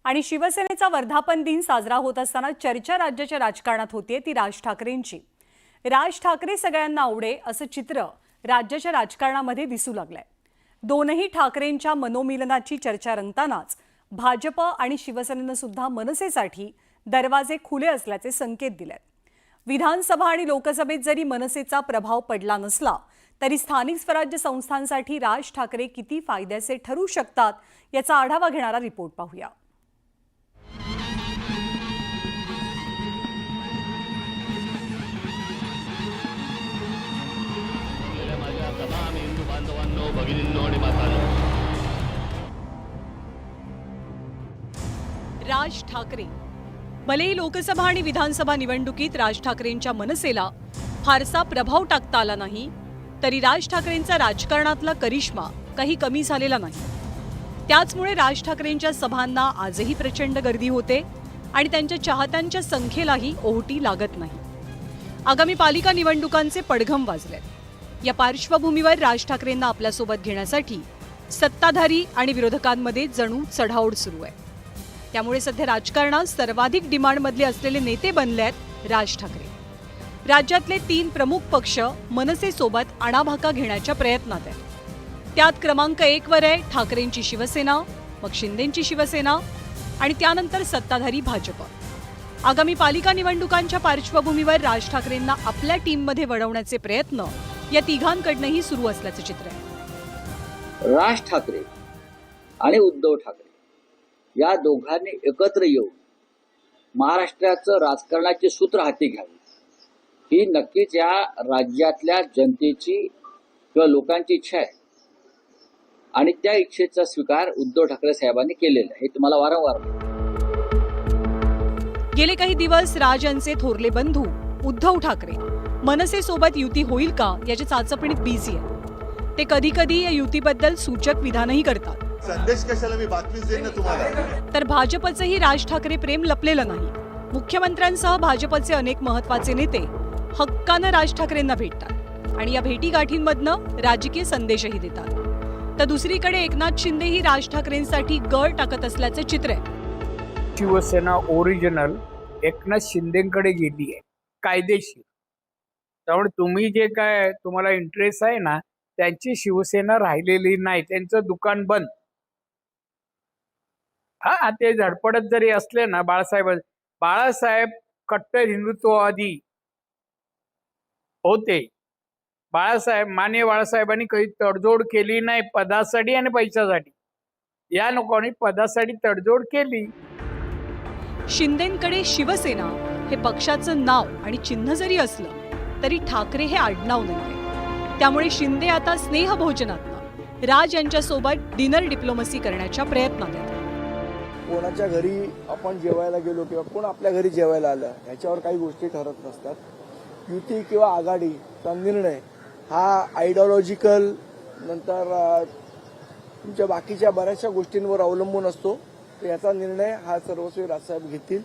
आणि शिवसेनेचा वर्धापन दिन साजरा होत असताना चर्चा राज्याच्या राजकारणात होतीये ती राज ठाकरेंची। राज ठाकरे सगळ्यांना आवडे असं चित्र राज्याच्या राजकारणामध्ये दिसू लागलंय। दोनही ठाकरेंच्या मनोमिलनाची चर्चा रंगतानाच भाजप आणि शिवसेनेनं सुद्धा मनसेसाठी दरवाजे खुले असल्याचे संकेत दिलेत। विधानसभा आणि लोकसभेत जरी मनसेचा प्रभाव पडला नसला तरी स्थानिक स्वराज्य संस्थांसाठी राज ठाकरे किती फायद्याचे ठरू शकतात याचा आढावा घेणारा रिपोर्ट पाहूया। राज ठाकरे भलेही लोकसभा आणि विधानसभा निवडणुकीत राज ठाकरेंच्या मनसेला फारसा प्रभाव टाकता आला नाही, तरी राज ठाकरेंचा राजकारणातला करिश्मा काही कमी झालेला नाही। त्याचमुळे राज ठाकरेंच्या सभांना आजही प्रचंड गर्दी होते आणि त्यांच्या चाहत्यांच्या संख्येलाही ओहोटी लागत नाही। आगामी पालिका निवडणुकांचे पडघम वाजलेत। या पार्श्वभूमीवर राज ठाकरेंना आपल्यासोबत घेण्यासाठी सत्ताधारी आणि विरोधकांमध्ये जणू चढाओढ सुरू आहे। त्यामुळे सध्या राजकारणात सर्वाधिक डिमांडमधले असलेले नेते बनले आहेत राज ठाकरे। राज्यातले 3 प्रमुख पक्ष मनसेसोबत आणाभाका घेण्याच्या प्रयत्नात आहेत। त्यात क्रमांक 1 वर आहे ठाकरेंची शिवसेना, मग शिंदेंची शिवसेना आणि त्यानंतर सत्ताधारी भाजप। आगामी पालिका निवडणुकांच्या पार्श्वभूमीवर राज ठाकरेंना आपल्या टीममध्ये वळवण्याचे प्रयत्न या तिघांकडूनही सुरू असल्याचं चित्र आहे। राज ठाकरे आणि उद्धव ठाकरे या दोघांनी एकत्र येऊन महाराष्ट्राचं राजकारणाचे सूत्र हाती घ्यावे ही नक्कीच या राज्यातल्या जनतेची किंवा लोकांची इच्छा आहे आणि त्या इच्छेचा स्वीकार उद्धव ठाकरे साहेबांनी केलेला आहे। हे तुम्हाला वारंवार गेले काही दिवस राज यांचे थोरले बंधू उद्धव ठाकरे मनसेसोबत युती होईल का याच्या चाचपणीत बिझी आहेत। ते कधी कधी या युतीबद्दल सूचक विधानही करतात। संदेश कशाला मी बातमीच देईन ना तुम्हाला। तर भाजपचंही राज ठाकरे प्रेम लपलेलं नाही। मुख्यमंत्र्यांसह भाजपचे अनेक महत्त्वाचे नेते हक्कानं राज ठाकरेंना भेटतात आणि या भेटीगाठींमधनं राजकीय संदेशही देतात। तर दुसरीकडे एकनाथ शिंदेही राज ठाकरेंसाठी गळ टाकत असल्याचं चित्र आहे। शिवसेना ओरिजिनल एकनाथ शिंदेकडे गेली आहे कायदेशीर। त्यामुळे तुम्ही जे काय तुम्हाला इंटरेस्ट आहे ना त्यांची शिवसेना राहिलेली नाही, त्यांचं दुकान बंद। हा ते धडपडत जरी असले ना बाळासाहेब कट्टर हिंदुत्ववादी होते। माननीय बाळासाहेबांनी काही तडजोड केली नाही पदासाठी आणि पैशासाठी। या लोकांनी पदासाठी तडजोड केली। शिंदेंकडे शिवसेना हे पक्षाचं नाव आणि चिन्ह जरी असलं तरी ठाकरे हे आडनाव नाही। त्यामुळे शिंदे आता स्नेहभोजनातनं राज यांच्यासोबत डिनर डिप्लोमसी करण्याच्या प्रयत्नात आहेत। कोणाच्या घरी आपण जेवायला गेलो किंवा कोण आपल्या घरी जेवायला आलं याच्यावर काही गोष्टी ठरत नसतात। युती किंवा आघाडीचा निर्णय हा आयडिओलॉजिकल नंतर तुमच्या बाकीच्या बऱ्याचशा गोष्टींवर अवलंबून असतो। तर याचा निर्णय हा सर्वस्वी राजसाहेब घेतील।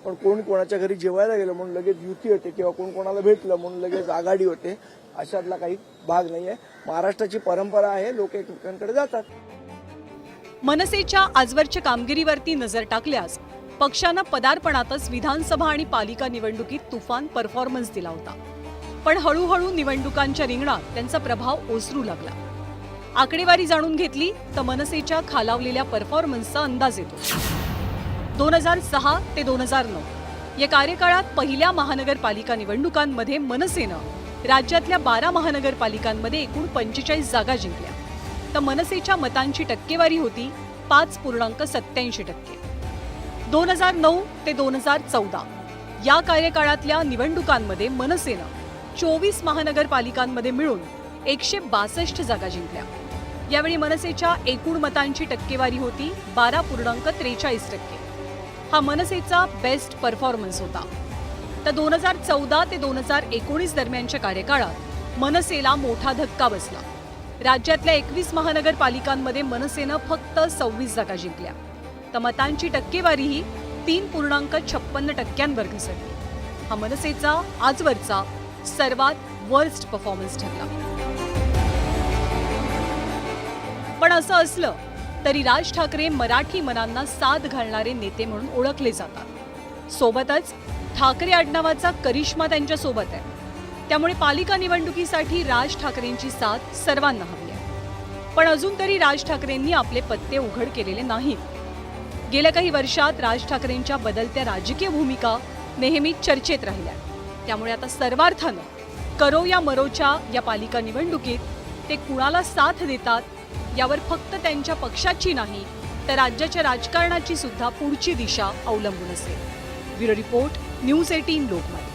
पण कोण कोणाच्या घरी जेवायला गेलं म्हणून लगेच युती होते किंवा कोण कोणाला भेटलं म्हणून लगेच आघाडी होते अशातला काही भाग नाहीये। महाराष्ट्राची परंपरा आहे, लोक एकमेकांकडे जातात। मनसेच्या आजवरच्या कामगिरीवरती नजर टाकल्यास पक्षानं पदार्पणातच विधानसभा आणि पालिका निवडणुकीत तुफान परफॉर्मन्स दिला होता। पण हळूहळू निवडणुकांच्या रिंगणात त्यांचा प्रभाव ओसरू लागला। आकडेवारी जाणून घेतली तर मनसेच्या खालावलेल्या परफॉर्मन्सचा अंदाज येतो। 2006 ते 2009 या कार्यकाळात पहिल्या महानगरपालिका निवडणुकांमध्ये मनसेनं राज्यातल्या 12 महानगरपालिकांमध्ये एकूण 45 जागा जिंकल्या। तर मनसेच्या मतांची टक्केवारी होती 5.87%। 2009 ते 2014 या कार्यकाळातल्या निवडणुकांमध्ये मनसेनं 24 महानगरपालिकांमध्ये मिळून 162 जागा जिंकल्या। यावेळी मनसेच्या एकूण मतांची टक्केवारी होती 12.43%। हा मनसेचा बेस्ट परफॉर्मन्स होता। तर 2014 ते 2019 दरम्यानच्या कार्यकाळात मनसेला मोठा धक्का बसला। राज्यातल्या 21 महानगरपालिकांमध्ये मनसेनं फक्त 26 जागा जिंकल्या। तर मतांची टक्केवारीही 3.56% घसरली। हा मनसेचा आजवरचा सर्वात वर्स्ट परफॉर्मन्स ठरला। पण असं असलं तरी राज ठाकरे मराठी मनांना साथ घालणारे नेते म्हणून ओळखले जातात. सोबतच ठाकरे आडनावाचा करिश्मा त्यांच्या सोबत आहे. त्यामुळे पालिका निवडणुकीसाठी राज ठाकरेंची साथ सर्वांना हवी आहे. पण अजून तरी राज ठाकरेंनी आपले पत्ते उघड केलेले नाहीत. गेल्या काही वर्षात राज ठाकरेंच्या बदलत्या राजकीय भूमिका नेहमीच चर्चेत राहिल्या. त्यामुळे आता सर्वार्थानं करो या मरोच्या या पालिका निवडणुकीत ते कुणाला साथ देतात यावर फक्त त्यांच्या पक्षाची नाही तर राज्याच्या राजकारणाची सुद्धा पुढची दिशा अवलंबून असेल. Bureau report, news 18 Lokmat.